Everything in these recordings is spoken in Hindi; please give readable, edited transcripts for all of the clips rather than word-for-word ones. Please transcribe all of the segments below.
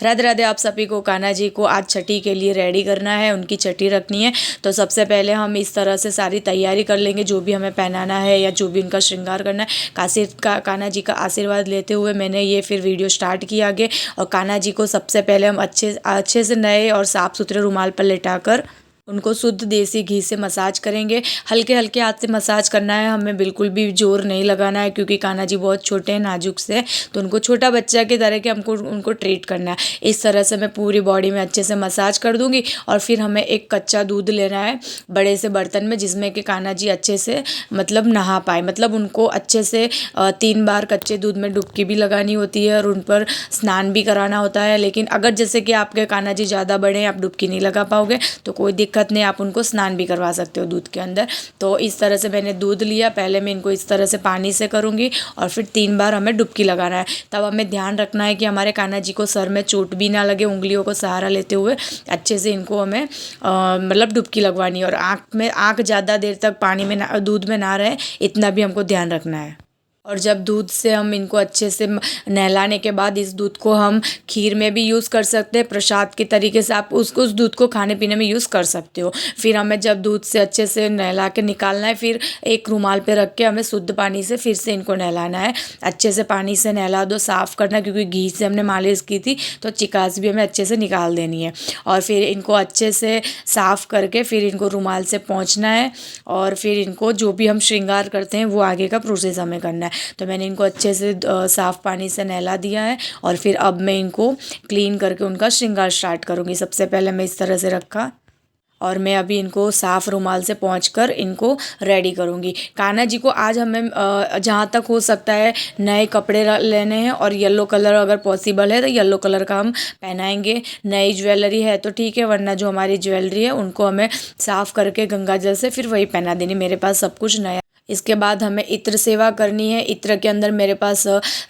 राधे राधे आप सभी को। कान्हा जी को आज छठी के लिए रेडी करना है, उनकी छठी रखनी है। तो सबसे पहले हम इस तरह से सारी तैयारी कर लेंगे, जो भी हमें पहनाना है या जो भी उनका श्रृंगार करना है। कान्हा जी का आशीर्वाद लेते हुए मैंने ये फिर वीडियो स्टार्ट किया आगे। और कान्हा जी को सबसे पहले हम अच्छे से नए और साफ़ सुथरे रुमाल पर लेटाकर उनको शुद्ध देसी घी से मसाज करेंगे। हल्के हल्के हाथ से मसाज करना है, हमें बिल्कुल भी जोर नहीं लगाना है, क्योंकि कान्हा जी बहुत छोटे हैं, नाजुक से हैं। तो उनको छोटा बच्चा की तरह के हमको उनको ट्रीट करना है। इस तरह से मैं पूरी बॉडी में अच्छे से मसाज कर दूंगी। और फिर हमें एक कच्चा दूध लेना है बड़े से बर्तन में, जिसमें कि कान्हा जी अच्छे से मतलब नहा पाए। मतलब उनको अच्छे से 3 बार कच्चे दूध में डुबकी भी लगानी होती है और उन पर स्नान भी कराना होता है। लेकिन अगर जैसे कि आपके कान्हा जी ज़्यादा बड़े हैं, आप डुबकी नहीं लगा पाओगे, तो कोई दिक्कत नहीं, आप उनको स्नान भी करवा सकते हो दूध के अंदर। तो इस तरह से मैंने दूध लिया, पहले मैं इनको इस तरह से पानी से करूँगी और फिर 3 बार हमें डुबकी लगाना है। तब हमें ध्यान रखना है कि हमारे कान्हा जी को सर में चोट भी ना लगे। उंगलियों को सहारा लेते हुए अच्छे से इनको हमें मतलब डुबकी लगवानी है। और आँख ज़्यादा देर तक पानी में ना, दूध में ना रहे, इतना भी हमको ध्यान रखना है। और जब दूध से हम इनको अच्छे से नहलाने के बाद इस दूध को हम खीर में भी यूज़ कर सकते हैं, प्रसाद के तरीके से आप उस दूध को खाने पीने में यूज़ कर सकते हो। फिर हमें जब दूध से अच्छे से नहला के निकालना है, फिर एक रुमाल पे रख के हमें शुद्ध पानी से फिर से इनको नहलाना है। अच्छे से पानी से नहला दो, साफ़ करना, क्योंकि घी से हमने मालिश की थी तो चिकास भी हमें अच्छे से निकाल देनी है। और फिर इनको अच्छे से साफ़ करके फिर इनको रुमाल से पोंछना है। और फिर इनको जो भी हम श्रृंगार करते हैं वो आगे का प्रोसेस हमें करना है। तो मैंने इनको अच्छे से साफ़ पानी से नहला दिया है। और फिर अब मैं इनको क्लीन करके उनका श्रृंगार स्टार्ट करूँगी। सबसे पहले मैं इस तरह से रखा और मैं अभी इनको साफ़ रुमाल से पोंछकर इनको रेडी करूँगी। कान्हा जी को आज हमें जहाँ तक हो सकता है नए कपड़े लेने हैं, और येलो कलर अगर पॉसिबल है तो येलो कलर का हम पहनाएंगे। नई ज्वेलरी है तो ठीक है, वरना जो हमारी ज्वेलरी है उनको हमें साफ़ करके गंगा जल से फिर वही पहना देनी। मेरे पास सब कुछ नया। इसके बाद हमें इत्र सेवा करनी है। इत्र के अंदर मेरे पास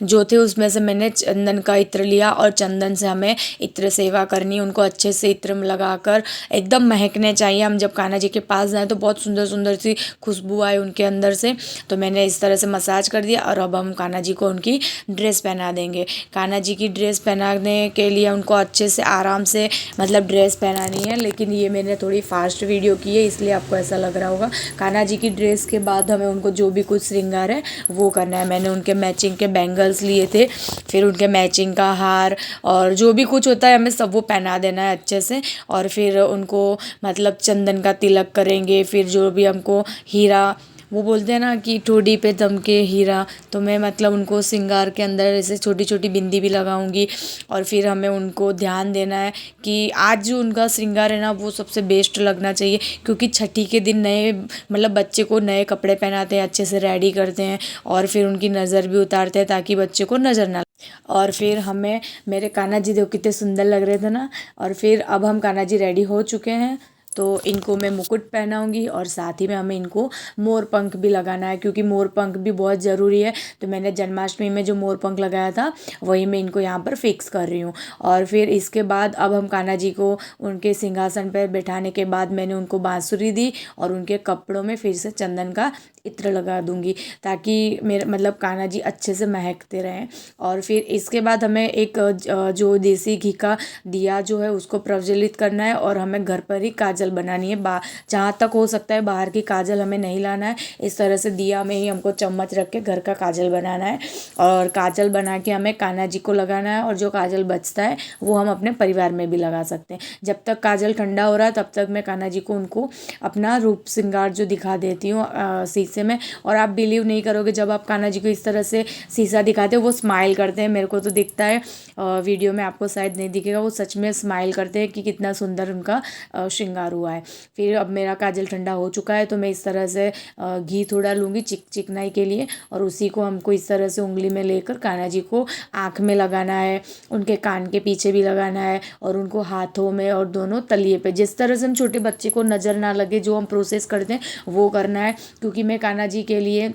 जो थे उसमें से मैंने चंदन का इत्र लिया और चंदन से हमें इत्र सेवा करनी है। उनको अच्छे से इत्र लगाकर एकदम महकने चाहिए। हम जब कान्हा जी के पास जाएँ तो बहुत सुंदर सुंदर सी खुशबू आए उनके अंदर से। तो मैंने इस तरह से मसाज कर दिया। और अब हम कान्हा जी को उनकी ड्रेस पहना देंगे। कान्हा जी की ड्रेस पहनाने के लिए उनको अच्छे से आराम से मतलब ड्रेस पहनानी है। लेकिन ये मैंने थोड़ी फास्ट वीडियो की है, इसलिए आपको ऐसा लग रहा होगा। कान्हा जी की ड्रेस के बाद हमें उनको जो भी कुछ श्रृंगार है वो करना है। मैंने उनके मैचिंग के बैंगल्स लिए थे, फिर उनके मैचिंग का हार और जो भी कुछ होता है हमें सब वो पहना देना है अच्छे से। और फिर उनको मतलब चंदन का तिलक करेंगे। फिर जो भी हमको हीरा, वो बोलते हैं ना कि ठोड़ी पे दमके हीरा, तो मैं मतलब उनको श्रृंगार के अंदर ऐसे छोटी छोटी बिंदी भी लगाऊंगी। और फिर हमें उनको ध्यान देना है कि आज जो उनका श्रृंगार है ना वो सबसे बेस्ट लगना चाहिए, क्योंकि छठी के दिन नए मतलब बच्चे को नए कपड़े पहनाते हैं, अच्छे से रेडी करते हैं और फिर उनकी नज़र भी उतारते हैं ताकि बच्चे को नज़र ना। और फिर हमें मेरे कान्हा जी देखो कितने सुंदर लग रहे थे ना। और फिर अब हम कान्हा जी रेडी हो चुके हैं, तो इनको मैं मुकुट पहनाऊंगी और साथ ही में हमें इनको मोर पंख भी लगाना है, क्योंकि मोर पंख भी बहुत ज़रूरी है। तो मैंने जन्माष्टमी में जो मोर पंख लगाया था वही मैं इनको यहाँ पर फिक्स कर रही हूँ। और फिर इसके बाद अब हम कान्हा जी को उनके सिंहासन पर बैठाने के बाद मैंने उनको बांसुरी दी और उनके कपड़ों में फिर से चंदन का इत्र लगा दूंगी, ताकि मेरे मतलब कान्हा जी अच्छे से महकते रहें। और फिर इसके बाद हमें एक जो देसी घी का दिया जो है उसको प्रज्वलित करना है और हमें घर पर ही काजल बनानी है। जहाँ तक हो सकता है बाहर की काजल हमें नहीं लाना है। इस तरह से दिया में ही हमको चम्मच रख के घर का काजल बनाना है। और काजल बना के हमें कान्हा जी को लगाना है, और जो काजल बचता है वो हम अपने परिवार में भी लगा सकते हैं। जब तक काजल ठंडा हो रहा है तब तक मैं कान्हा जी को उनको अपना रूप श्रृंगार जो दिखा देती हूँ शीशे में। और आप बिलीव नहीं करोगे, जब आप कान्हा जी को इस तरह से शीशा दिखाते हो वो स्माइल करते हैं। मेरे को तो दिखता है, वीडियो में आपको शायद नहीं दिखेगा, वो सच में स्माइल करते हैं कि कितना सुंदर उनका श्रृंगार हुआ है। फिर अब मेरा काजल ठंडा हो चुका है, तो मैं इस तरह से घी थोड़ा लूँगी चिकनाई के लिए, और उसी को हमको इस तरह से उंगली में लेकर कान्हा जी को आँख में लगाना है, उनके कान के पीछे भी लगाना है, और उनको हाथों में और दोनों तलिए पे, जिस तरह से हम छोटे बच्चे को नज़र ना लगे जो हम प्रोसेस करते हैं वो करना है। क्योंकि मैं कान्हा जी के लिए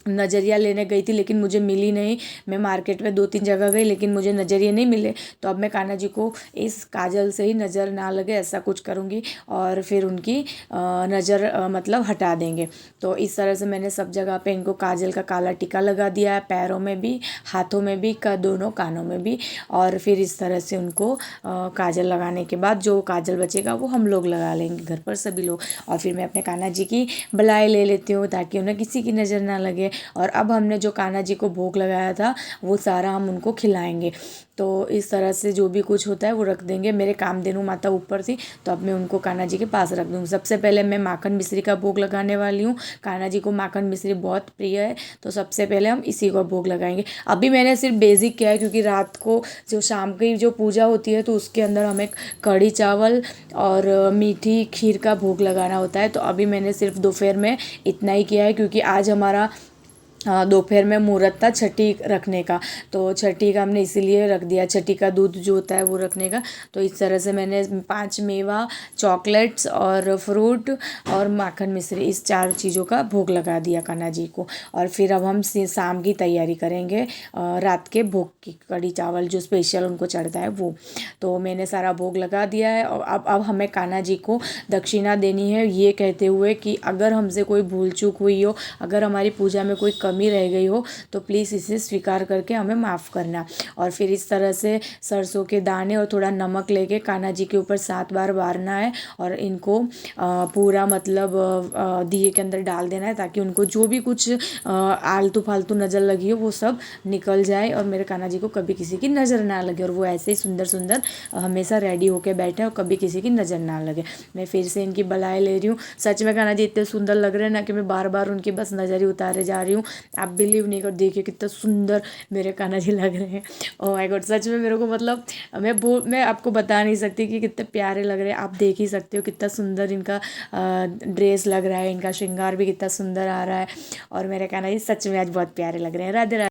नज़रिया लेने गई थी लेकिन मुझे मिली नहीं। मैं मार्केट में 2-3 जगह गई लेकिन मुझे नज़रिए नहीं मिले। तो अब मैं कान्हा जी को इस काजल से ही नज़र ना लगे ऐसा कुछ करूँगी और फिर उनकी नज़र मतलब हटा देंगे। तो इस तरह से मैंने सब जगह पे इनको काजल का काला टीका लगा दिया है, पैरों में भी, हाथों में भी, दोनों कानों में भी। और फिर इस तरह से उनको काजल लगाने के बाद जो काजल बचेगा वो हम लोग लगा लेंगे घर पर सभी लोग। और फिर मैं अपने कान्हा जी की बलाई ले लेती हूँ ताकि उन्हें किसी की नज़र ना लगे। और अब हमने जो कान्हा जी को भोग लगाया था वो सारा हम उनको खिलाएंगे। तो इस तरह से जो भी कुछ होता है वो रख देंगे। मेरे कामधेनु माता ऊपर थी तो अब मैं उनको कान्हा जी के पास रख दूँगी। सबसे पहले मैं माखन मिश्री का भोग लगाने वाली हूँ। कान्हा जी को माखन मिश्री बहुत प्रिय है तो सबसे पहले हम इसी को भोग लगाएंगे। अभी मैंने सिर्फ बेसिक किया है क्योंकि रात को जो शाम की जो पूजा होती है तो उसके अंदर हमें कढ़ी चावल और मीठी खीर का भोग लगाना होता है। तो अभी मैंने सिर्फ दोपहर में इतना ही किया है क्योंकि आज हमारा दोपहर में मुहूर्त था छठी रखने का। तो छठी का हमने इसीलिए रख दिया, छठी का दूध जो होता है वो रखने का। तो इस तरह से मैंने 5 मेवा, चॉकलेट्स और फ्रूट और माखन मिश्री इस 4 चीज़ों का भोग लगा दिया कान्हा जी को। और फिर अब हम शाम की तैयारी करेंगे रात के भोग की, कढ़ी चावल जो स्पेशल उनको चढ़ता है वो। तो मैंने सारा भोग लगा दिया है और अब हमें कान्हा जी को दक्षिणा देनी है ये कहते हुए कि अगर हमसे कोई भूल चूक हुई हो, अगर हमारी पूजा में कोई कमी रह गई हो तो प्लीज़ इसे स्वीकार करके हमें माफ़ करना। और फिर इस तरह से सरसों के दाने और थोड़ा नमक लेके कान्हा जी के ऊपर 7 बार वारना है और इनको पूरा मतलब दिए के अंदर डाल देना है ताकि उनको जो भी कुछ आलतू फालतू नज़र लगी हो वो सब निकल जाए और मेरे कान्हा जी को कभी किसी की नज़र ना लगे और वो ऐसे ही सुंदर सुंदर हमेशा रेडी होके बैठे और कभी किसी की नज़र ना लगे। मैं फिर से इनकी बलाई ले रही हूँ। सच में कान्हा जी इतने सुंदर लग रहे हैं ना कि मैं बार बार उनकी बस नज़र ही उतारे जा रही हूँ। आप बिलीव नहीं कर, देखिए कितना सुंदर मेरे कान्हा जी लग रहे हैं। ओह माय गॉड, सच में मेरे को मतलब मैं आपको बता नहीं सकती कि कितने प्यारे लग रहे हैं। आप देख ही सकते हो कितना सुंदर इनका ड्रेस लग रहा है, इनका श्रृंगार भी कितना सुंदर आ रहा है और मेरे कान्हा जी सच में आज बहुत प्यारे लग रहे हैं। राधे राधे।